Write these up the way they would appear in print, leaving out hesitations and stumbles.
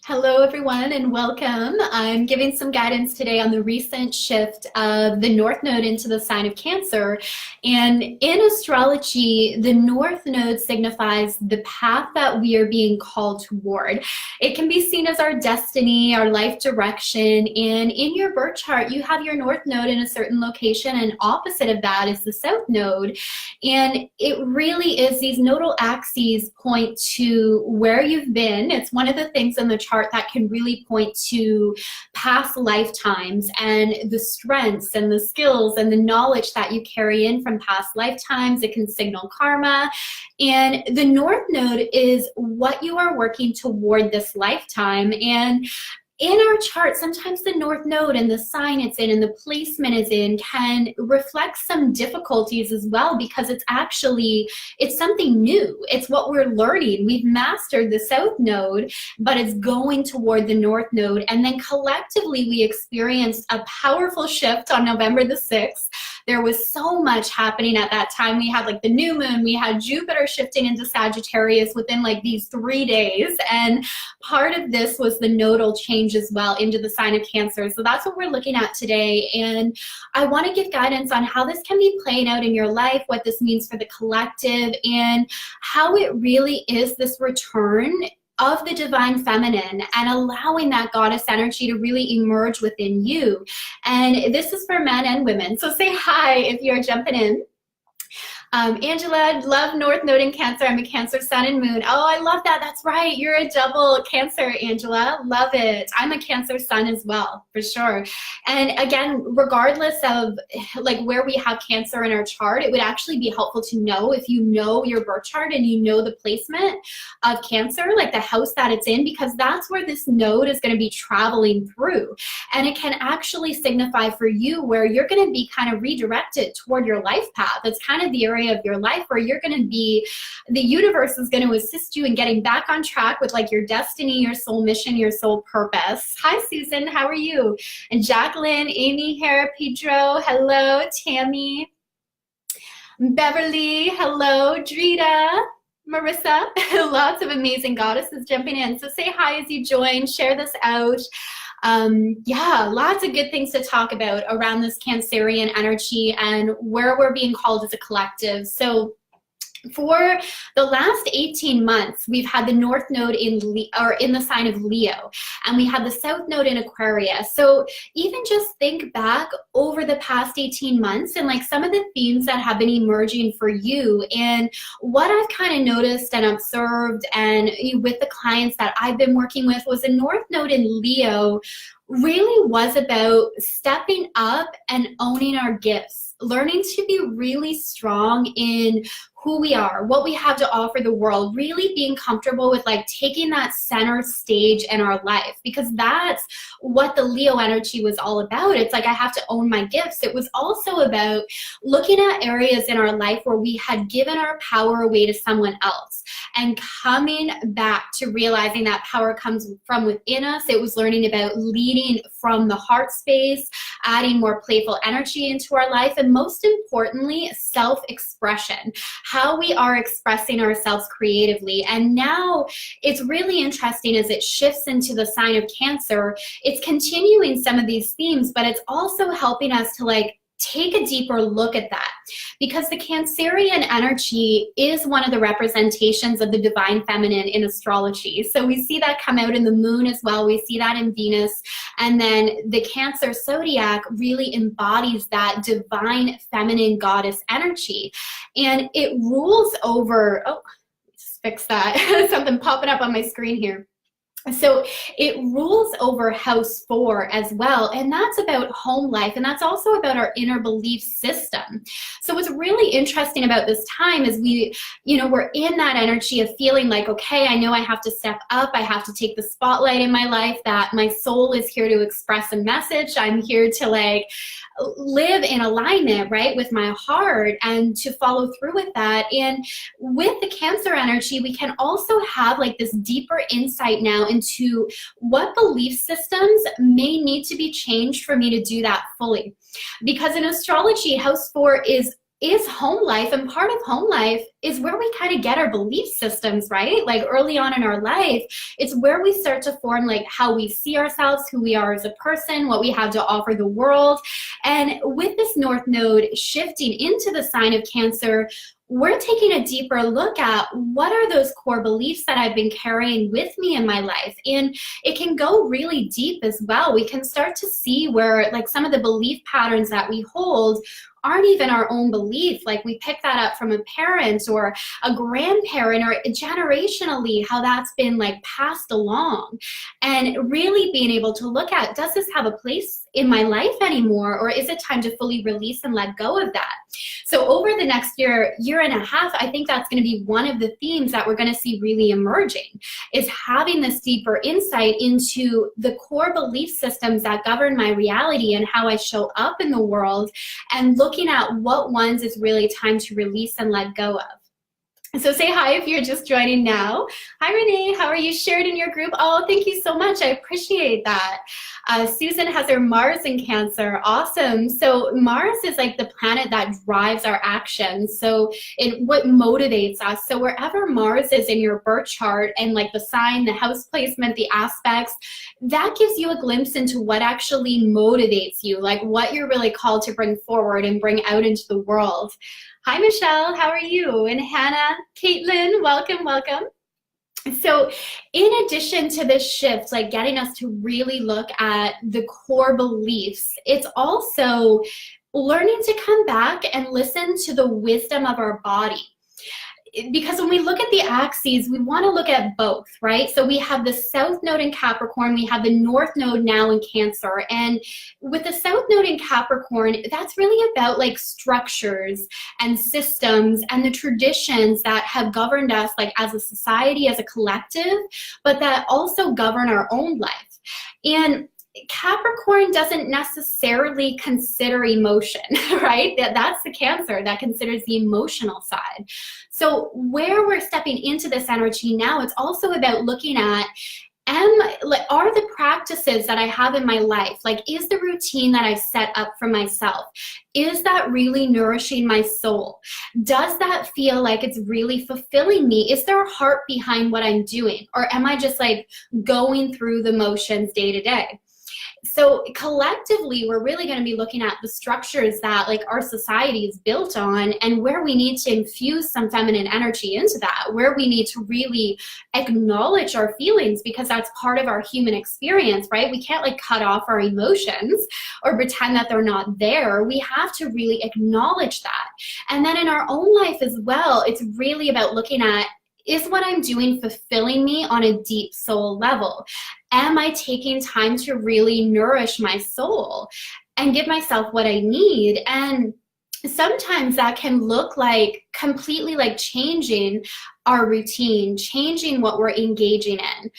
Hello, everyone, and welcome. I'm giving some guidance today on the recent shift of the North Node into the sign of Cancer. And in astrology, the North Node signifies the path that we are being called toward. It can be seen as our destiny, our life direction. And in your birth chart, you have your North Node in a certain location, and opposite of that is the South Node. And it really is, these nodal axes point to where you've been. It's one of the things in the chart that can really point to past lifetimes and the strengths and the skills and the knowledge that you carry in from past lifetimes. It can signal karma. And the North Node is what you are working toward this lifetime. And in our chart, sometimes the North Node and the sign it's in and the placement is in can reflect some difficulties as well, because it's something new. It's what we're learning. We've mastered the South Node, but it's going toward the North Node. And then collectively, we experienced a powerful shift on November the 6th. There was so much happening at that time. We had like the new moon, we had Jupiter shifting into Sagittarius within like these 3 days. And part of this was the nodal change as well into the sign of Cancer. So that's what we're looking at today. And I want to give guidance on how this can be playing out in your life, what this means for the collective, and how it really is this return of the divine feminine and allowing that goddess energy to really emerge within you. And this is for men and women. So say hi if you're jumping in. Angela, love North Node in Cancer. I'm a Cancer sun and moon. Oh, I love that. That's right. You're a double Cancer, Angela. Love it. I'm a Cancer sun as well, for sure. And again, regardless of like where we have Cancer in our chart, it would actually be helpful to know if you know your birth chart and you know the placement of Cancer, like the house that it's in, because that's where this node is going to be traveling through. And it can actually signify for you where you're going to be kind of redirected toward your life path. It's kind of the area of your life where you're going to be, the universe is going to assist you in getting back on track with like your destiny, your soul mission, your soul purpose. Hi, Susan. How are you? And Jacqueline, Amy, Hera, Pedro. Hello, Tammy. Beverly. Hello, Drita. Marissa. Lots of amazing goddesses jumping in. So say hi as you join. Share this out. Yeah, lots of good things to talk about around this Cancerian energy and where we're being called as a collective. So for the last 18 months, we've had the North Node in the sign of Leo, and we had the South Node in Aquarius. So even just think back over the past 18 months and like some of the themes that have been emerging for you. And what I've kind of noticed and observed and with the clients that I've been working with was the North Node in Leo really was about stepping up and owning our gifts, learning to be really strong in who we are, what we have to offer the world, really being comfortable with like taking that center stage in our life, because that's what the Leo energy was all about. It's like, I have to own my gifts. It was also about looking at areas in our life where we had given our power away to someone else and coming back to realizing that power comes from within us. It was learning about leading from the heart space, adding more playful energy into our life, and most importantly, self-expression, how we are expressing ourselves creatively. And now it's really interesting as it shifts into the sign of Cancer, it's continuing some of these themes, but it's also helping us to like take a deeper look at that, because the Cancerian energy is one of the representations of the divine feminine in astrology. So we see that come out in the moon as well. We see that in Venus. And then the Cancer zodiac really embodies that divine feminine goddess energy. And it rules over, oh, let's fix that. Something popping up on my screen here. So it rules over house 4 as well, and that's about home life, and that's also about our inner belief system. So what's really interesting about this time is we're in that energy of feeling like, okay, I know I have to step up, I have to take the spotlight in my life, that my soul is here to express a message, I'm here to like live in alignment, right, with my heart and to follow through with that. And with the Cancer energy, we can also have like this deeper insight now into what belief systems may need to be changed for me to do that fully. Because in astrology, house 4 is is home life, and part of home life is where we kind of get our belief systems, right? Like early on in our life, it's where we start to form like how we see ourselves, who we are as a person, what we have to offer the world. And with this North Node shifting into the sign of Cancer, we're taking a deeper look at what are those core beliefs that I've been carrying with me in my life. And it can go really deep as well. We can start to see where like some of the belief patterns that we hold aren't even our own belief. Like we pick that up from a parent or a grandparent, or generationally how that's been like passed along. And really being able to look at, does this have a place in my life anymore, or is it time to fully release and let go of that? So over the next year and a half, I think that's going to be one of the themes that we're going to see really emerging, is having this deeper insight into the core belief systems that govern my reality and how I show up in the world, and looking at what ones is really time to release and let go of. So say hi if you're just joining now. Hi, Renee. How are you? Shared in your group. Oh, thank you so much. I appreciate that. Susan has her Mars in Cancer. Awesome. So Mars is like the planet that drives our actions. So what motivates us. So wherever Mars is in your birth chart, and like the sign, the house placement, the aspects, that gives you a glimpse into what actually motivates you, like what you're really called to bring forward and bring out into the world. Hi, Michelle, how are you? And Hannah, Caitlin, welcome, welcome. So in addition to this shift, like getting us to really look at the core beliefs, it's also learning to come back and listen to the wisdom of our body. Because when we look at the axes, we want to look at both, right? So we have the South Node in Capricorn, we have the North Node now in Cancer. And with the South Node in Capricorn, that's really about like structures and systems and the traditions that have governed us like as a society, as a collective, but that also govern our own life. And Capricorn doesn't necessarily consider emotion, right? That's the Cancer that considers the emotional side. So where we're stepping into this energy now, it's also about looking at, are the practices that I have in my life, like is the routine that I've set up for myself, is that really nourishing my soul? Does that feel like it's really fulfilling me? Is there a heart behind what I'm doing? Or am I just like going through the motions day to day? So collectively, we're really going to be looking at the structures that like our society is built on, and where we need to infuse some feminine energy into that, where we need to really acknowledge our feelings, because that's part of our human experience, right? We can't like cut off our emotions or pretend that they're not there. We have to really acknowledge that. And then in our own life as well, it's really about looking at, is what I'm doing fulfilling me on a deep soul level? Am I taking time to really nourish my soul and give myself what I need? And sometimes that can look like completely like changing our routine, changing what we're engaging in.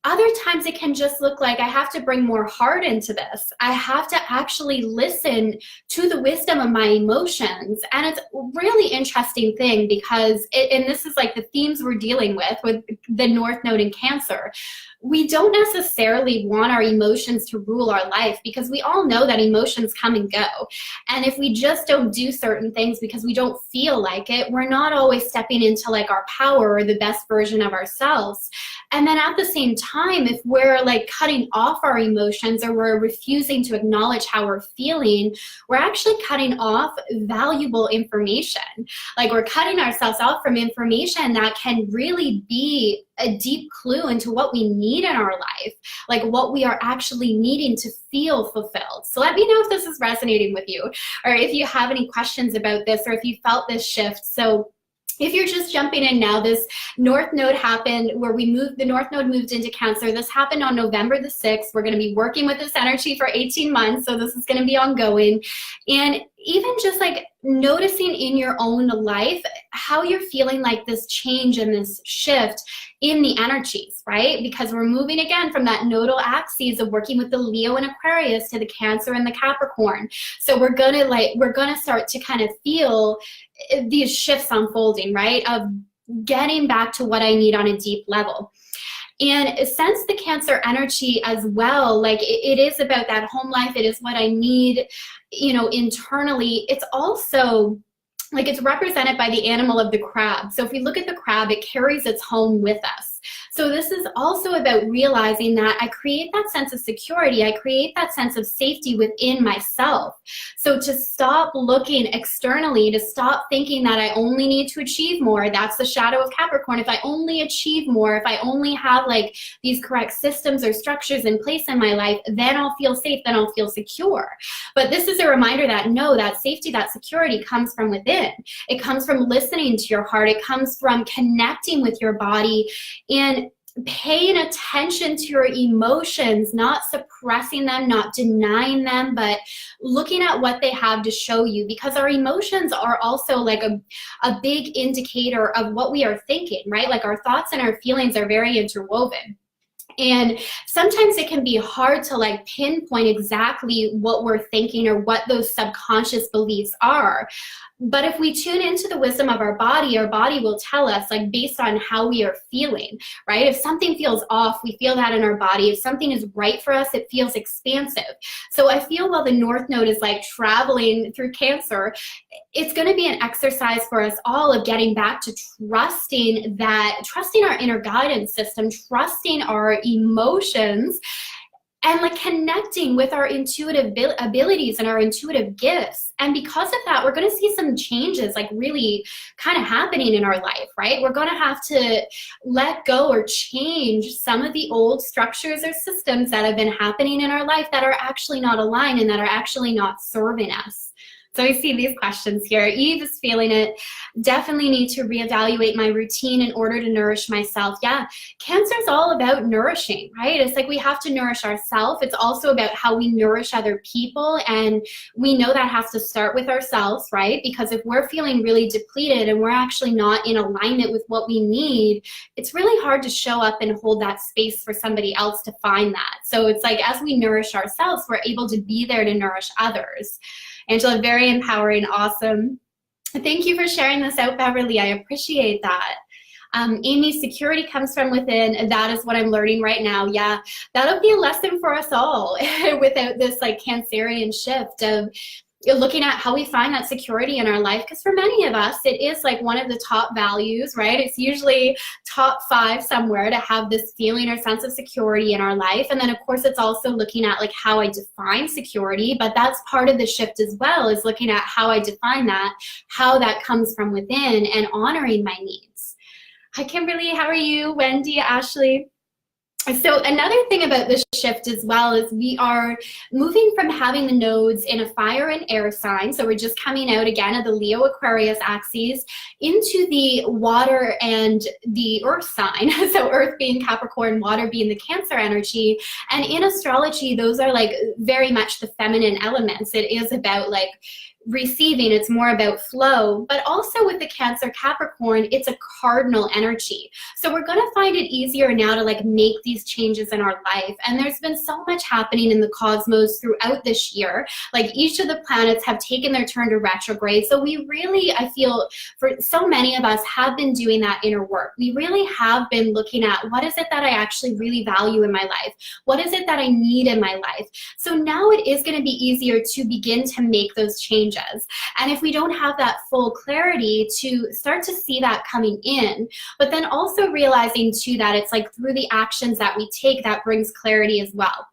Other times it can just look like I have to bring more heart into this. I have to actually listen to the wisdom of my emotions. And it's a really interesting thing, because, and this is like the themes we're dealing with the North Node in Cancer. We don't necessarily want our emotions to rule our life, because we all know that emotions come and go. And if we just don't do certain things because we don't feel like it, we're not always stepping into like our power or the best version of ourselves. And then at the same time, if we're like cutting off our emotions, or we're refusing to acknowledge how we're feeling, we're actually cutting off valuable information. Like we're cutting ourselves off from information that can really be a deep clue into what we need in our life, like what we are actually needing to feel fulfilled. So let me know if this is resonating with you, or if you have any questions about this, or if you felt this shift. So if you're just jumping in now, this North Node happened where the North Node moved into Cancer. This happened on November the 6th. We're going to be working with this energy for 18 months, so this is going to be ongoing. And even just like noticing in your own life how you're feeling like this change and this shift in the energies, right? Because we're moving again from that nodal axis of working with the Leo and Aquarius to the Cancer and the Capricorn. So we're gonna start to kind of feel these shifts unfolding, right? Of getting back to what I need on a deep level. And since the Cancer energy as well, like it is about that home life, it is what I need, you know, internally. It's also like it's represented by the animal of the crab. So if we look at the crab, it carries its home with us. So this is also about realizing that I create that sense of security. I create that sense of safety within myself. So to stop looking externally, to stop thinking that I only need to achieve more, that's the shadow of Capricorn. If I only achieve more, if I only have like these correct systems or structures in place in my life, then I'll feel safe, then I'll feel secure. But this is a reminder that no, that safety, that security comes from within. It comes from listening to your heart. It comes from connecting with your body and paying attention to your emotions, not suppressing them, not denying them, but looking at what they have to show you, because our emotions are also like a big indicator of what we are thinking, right? Like our thoughts and our feelings are very interwoven. And sometimes it can be hard to like pinpoint exactly what we're thinking or what those subconscious beliefs are. But if we tune into the wisdom of our body will tell us, like, based on how we are feeling, right? If something feels off, we feel that in our body. If something is right for us, it feels expansive. So I feel while the North Node is like traveling through Cancer, it's going to be an exercise for us all of getting back to trusting our inner guidance system, trusting our emotions, and like connecting with our intuitive abilities and our intuitive gifts. And because of that, we're going to see some changes like really kind of happening in our life, right? We're going to have to let go or change some of the old structures or systems that have been happening in our life that are actually not aligned and that are actually not serving us. So I see these questions here. Eve is feeling it. Definitely need to reevaluate my routine in order to nourish myself. Yeah, Cancer is all about nourishing, right? It's like we have to nourish ourselves. It's also about how we nourish other people. And we know that has to start with ourselves, right? Because if we're feeling really depleted and we're actually not in alignment with what we need, it's really hard to show up and hold that space for somebody else to find that. So it's like as we nourish ourselves, we're able to be there to nourish others. Angela, very empowering, awesome. Thank you for sharing this out, Beverly. I appreciate that. Amy, security comes from within. That is what I'm learning right now. Yeah, that'll be a lesson for us all without this like Cancerian shift of looking at how we find that security in our life. Because for many of us, it is like one of the top values, right? It's usually top 5 somewhere to have this feeling or sense of security in our life. And then of course, it's also looking at like how I define security, but that's part of the shift as well, is looking at how I define that, how that comes from within, and honoring my needs. Hi, Kimberly, how are you? Wendy, Ashley. So another thing about this shift as well is we are moving from having the nodes in a fire and air sign. So we're just coming out again of the Leo Aquarius axes into the water and the earth sign. So earth being Capricorn, water being the Cancer energy. And in astrology, those are like very much the feminine elements. It is about like receiving, it's more about flow, but also with the Cancer Capricorn, it's a cardinal energy. So we're going to find it easier now to like make these changes in our life. And there's been so much happening in the cosmos throughout this year. Like each of the planets have taken their turn to retrograde. So we really, I feel for so many of us have been doing that inner work. We really have been looking at what is it that I actually really value in my life? What is it that I need in my life? So now it is going to be easier to begin to make those changes. And if we don't have that full clarity, to start to see that coming in, but then also realizing too that it's like through the actions that we take that brings clarity as well.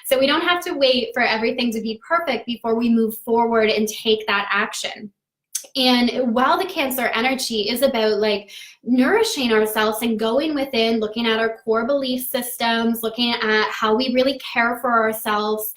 So we don't have to wait for everything to be perfect before we move forward and take that action. And while the Cancer energy is about like nourishing ourselves and going within, looking at our core belief systems, looking at how we really care for ourselves,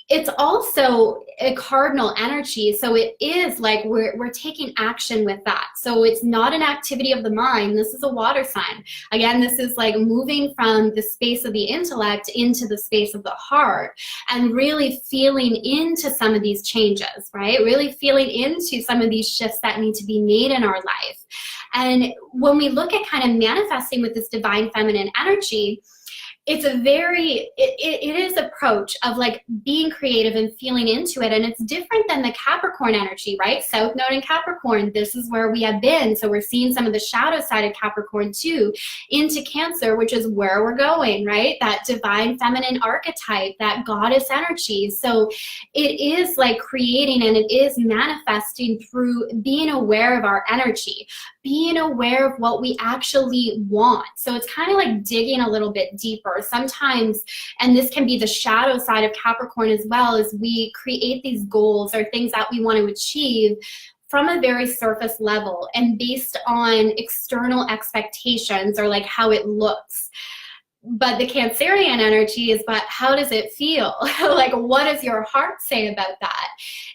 it's also a cardinal energy. So it is like we're taking action with that. So it's not an activity of the mind. This is a water sign. Again, this is like moving from the space of the intellect into the space of the heart and really feeling into some of these changes, right? Really feeling into some of these shifts that need to be made in our life. And when we look at kind of manifesting with this divine feminine energy, it's it is approach of like being creative and feeling into it. And it's different than the Capricorn energy, right? South Node in Capricorn, this is where we have been. So we're seeing some of the shadow side of Capricorn too, into Cancer, which is where we're going, right? That divine feminine archetype, that goddess energy. So it is like creating, and it is manifesting through being aware of our energy, being aware of what we actually want. So it's kind of like digging a little bit deeper. Sometimes, and this can be the shadow side of Capricorn as well, is we create these goals or things that we want to achieve from a very surface level and based on external expectations or like how it looks. But the Cancerian energy is, but how does it feel? Like, what does your heart say about that?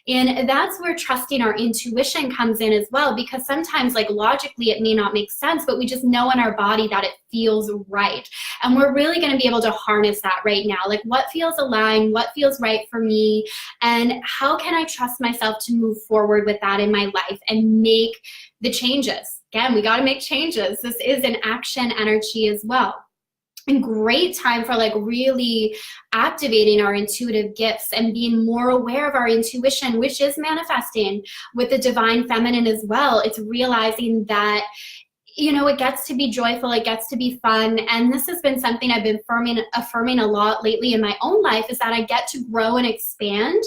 And that's where trusting our intuition comes in as well, because sometimes, like, logically it may not make sense, but we just know in our body that it feels right. And we're really going to be able to harness that right now. Like, what feels aligned? What feels right for me? And how can I trust myself to move forward with that in my life and make the changes? Again, we got to make changes. This is an action energy as well. And great time for like really activating our intuitive gifts and being more aware of our intuition, which is manifesting with the divine feminine as well. It's realizing that, you know, it gets to be joyful, it gets to be fun. And this has been something I've been affirming a lot lately in my own life, is that I get to grow and expand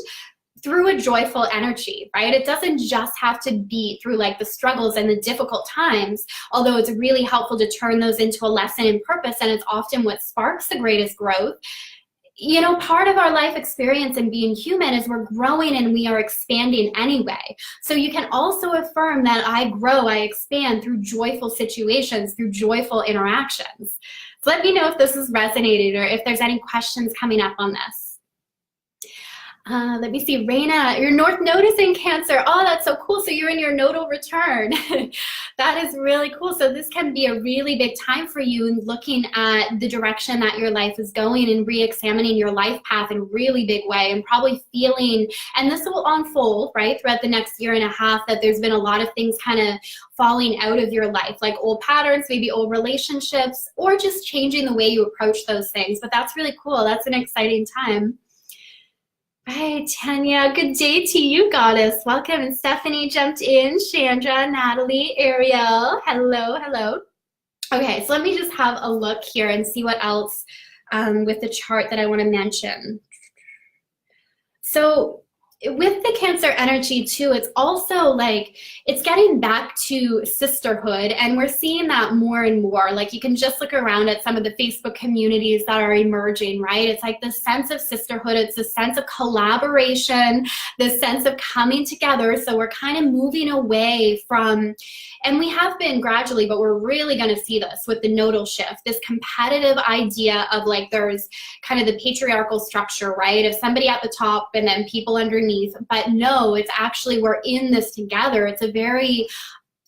through a joyful energy, right? It doesn't just have to be through like the struggles and the difficult times, although it's really helpful to turn those into a lesson in purpose, and it's often what sparks the greatest growth. You know, part of our life experience and being human is we're growing and we are expanding anyway. So you can also affirm that I grow, I expand through joyful situations, through joyful interactions. So let me know if this is resonating or if there's any questions coming up on this. Let me see, Raina, your North Node is in Cancer. Oh, that's so cool. So you're in your nodal return. That is really cool. So this can be a really big time for you in looking at the direction that your life is going and re-examining your life path in a really big way, and probably feeling, and this will unfold, right, throughout the next year and a half, that there's been a lot of things kind of falling out of your life, like old patterns, maybe old relationships, or just changing the way you approach those things. But that's really cool. That's an exciting time. Hi, Tanya. Good day to you, Goddess. Welcome. And Stephanie jumped in. Chandra, Natalie, Ariel. Hello, hello. Okay, so let me just have a look here and see what else with the chart that I want to mention. So with the Cancer energy too, it's also like, it's getting back to sisterhood, and we're seeing that more and more. Like, you can just look around at some of the Facebook communities that are emerging, right? It's like this sense of sisterhood, it's a sense of collaboration, this sense of coming together. So we're kind of moving away from, and we have been gradually, but we're really going to see this with the nodal shift, this competitive idea of like, there's kind of the patriarchal structure, right? Of somebody at the top and then people underneath. But no, it's actually, we're in this together. It's a very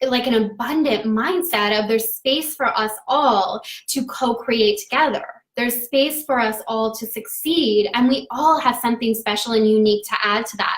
like an abundant mindset of there's space for us all to co-create together. There's space for us all to succeed, and we all have something special and unique to add to that.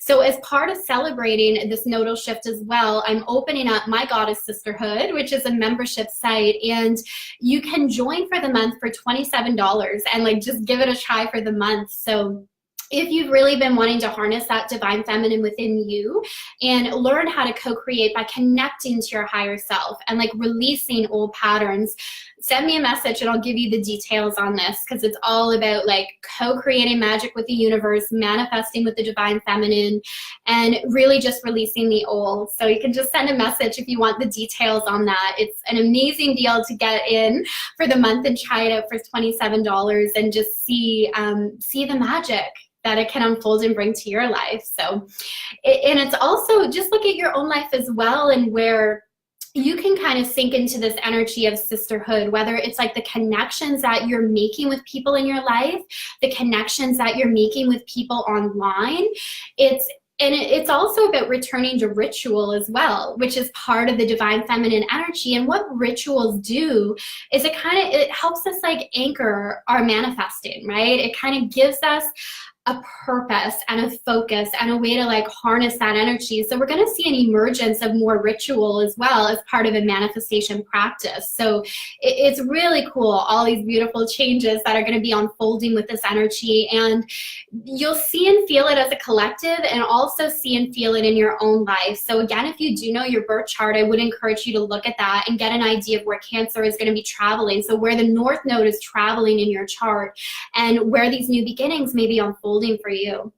So as part of celebrating this nodal shift as well, I'm opening up my Goddess Sisterhood, which is a membership site, and you can join for the month for $27 and like just give it a try for the month. So if you've really been wanting to harness that divine feminine within you and learn how to co-create by connecting to your higher self and like releasing old patterns, send me a message and I'll give you the details on this, because it's all about like co-creating magic with the universe, manifesting with the divine feminine, and really just releasing the old. So you can just send a message if you want the details on that. It's an amazing deal to get in for the month and try it out for $27 and just see the magic that it can unfold and bring to your life. So, and it's also just look at your own life as well, and where you can kind of sink into this energy of sisterhood, whether it's like the connections that you're making with people in your life, the connections that you're making with people online. It's also about returning to ritual as well, which is part of the divine feminine energy. And what rituals do is it helps us like anchor our manifesting, right? It kind of gives us a purpose and a focus and a way to like harness that energy. So we're going to see an emergence of more ritual as well as part of a manifestation practice. So it's really cool, all these beautiful changes that are going to be unfolding with this energy. And you'll see and feel it as a collective, and also see and feel it in your own life. So again, if you do know your birth chart, I would encourage you to look at that and get an idea of where Cancer is going to be traveling. So where the North Node is traveling in your chart, and where these new beginnings may be unfolding for you.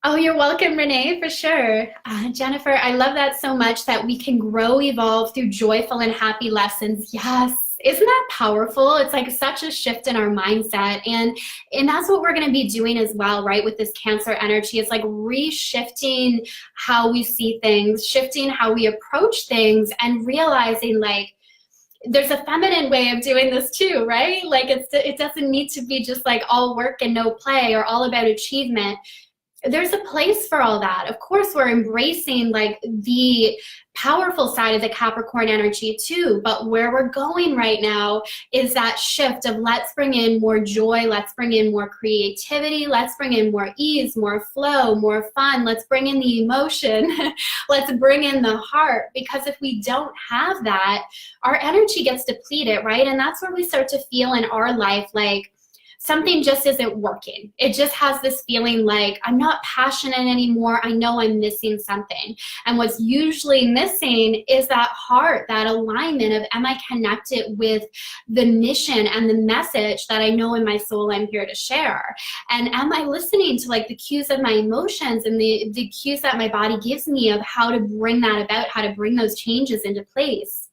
Oh, you're welcome, Renee, for sure. Jennifer, I love that so much, that we can grow, evolve through joyful and happy lessons. Yes. Isn't that powerful? It's like such a shift in our mindset. And that's what we're going to be doing as well, right? With this Cancer energy, it's like reshifting how we see things, shifting how we approach things, and realizing like, there's a feminine way of doing this too, right? Like it doesn't need to be just like all work and no play, or all about achievement. There's a place for all that. Of course, we're embracing like the powerful side of the Capricorn energy too, but where we're going right now is that shift of let's bring in more joy, let's bring in more creativity, let's bring in more ease, more flow, more fun, let's bring in the emotion, let's bring in the heart, because if we don't have that, our energy gets depleted, right? And that's where we start to feel in our life like something just isn't working. It just has this feeling like I'm not passionate anymore. I know I'm missing something. And what's usually missing is that heart, that alignment of, am I connected with the mission and the message that I know in my soul I'm here to share? And am I listening to like the cues of my emotions and the cues that my body gives me of how to bring that about, how to bring those changes into place?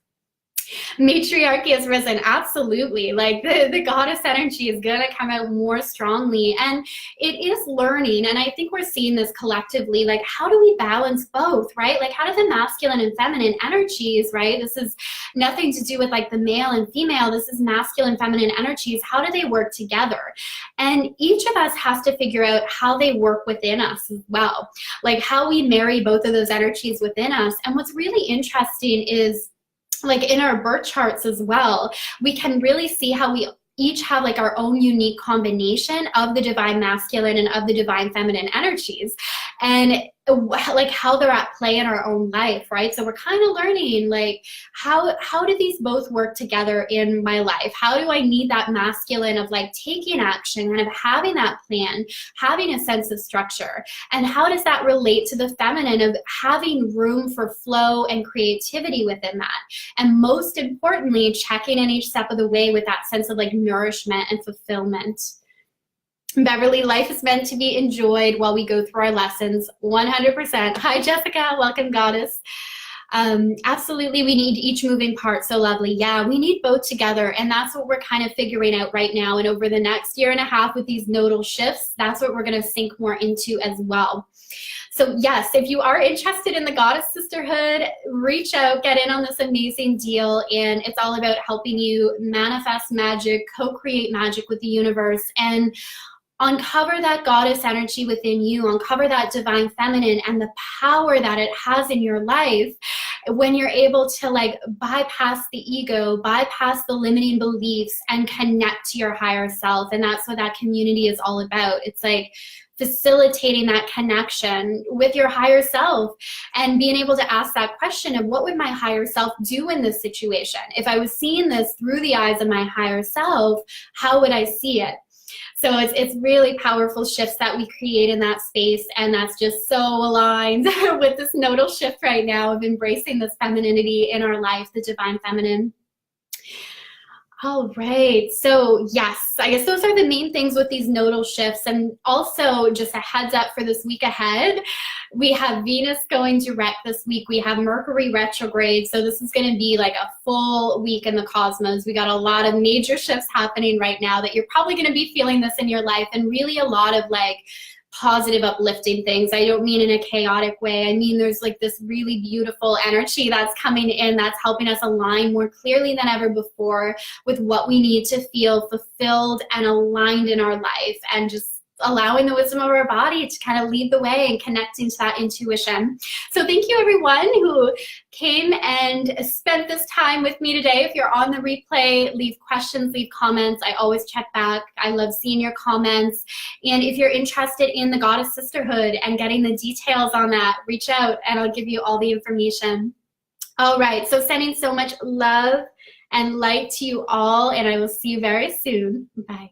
Matriarchy has risen, absolutely. Like the goddess energy is going to come out more strongly, and it is learning. And I think we're seeing this collectively, like how do we balance both, right? Like how do the masculine and feminine energies, right? This is nothing to do with like the male and female. This is masculine, feminine energies. How do they work together? And each of us has to figure out how they work within us as well, like how we marry both of those energies within us. And what's really interesting is, like in our birth charts as well, we can really see how we each have like our own unique combination of the divine masculine and of the divine feminine energies, and like how they're at play in our own life, right? So we're kind of learning like how do these both work together in my life? How do I need that masculine of like taking action, kind of having that plan, having a sense of structure, and how does that relate to the feminine of having room for flow and creativity within that? And most importantly, checking in each step of the way with that sense of like nourishment and fulfillment. Beverly, life is meant to be enjoyed while we go through our lessons, 100%. Hi, Jessica. Welcome, goddess. Absolutely, we need each moving part. So lovely. Yeah, we need both together. And that's what we're kind of figuring out right now. And over the next year and a half with these nodal shifts, that's what we're going to sink more into as well. So yes, if you are interested in the Goddess Sisterhood, reach out, get in on this amazing deal. And it's all about helping you manifest magic, co-create magic with the universe, and uncover that goddess energy within you, uncover that divine feminine and the power that it has in your life when you're able to like bypass the ego, bypass the limiting beliefs, and connect to your higher self. And that's what that community is all about. It's like facilitating that connection with your higher self and being able to ask that question of what would my higher self do in this situation? If I was seeing this through the eyes of my higher self, how would I see it? So it's really powerful shifts that we create in that space, and that's just so aligned with this nodal shift right now of embracing this femininity in our life, the divine feminine. All right, so yes, I guess those are the main things with these nodal shifts. And also just a heads up for this week ahead, we have Venus going direct this week. We have Mercury retrograde. So this is going to be like a full week in the cosmos. We got a lot of major shifts happening right now that you're probably going to be feeling this in your life, and really a lot of like positive, uplifting things. I don't mean in a chaotic way. I mean, there's like this really beautiful energy that's coming in that's helping us align more clearly than ever before with what we need to feel fulfilled and aligned in our life, and just allowing the wisdom of our body to kind of lead the way and connecting to that intuition. So thank you everyone who came and spent this time with me today. If you're on the replay, leave questions, leave comments. I always check back. I love seeing your comments. And if you're interested in the Goddess Sisterhood and getting the details on that, reach out and I'll give you all the information. All right, so sending so much love and light to you all, and I will see you very soon. Bye.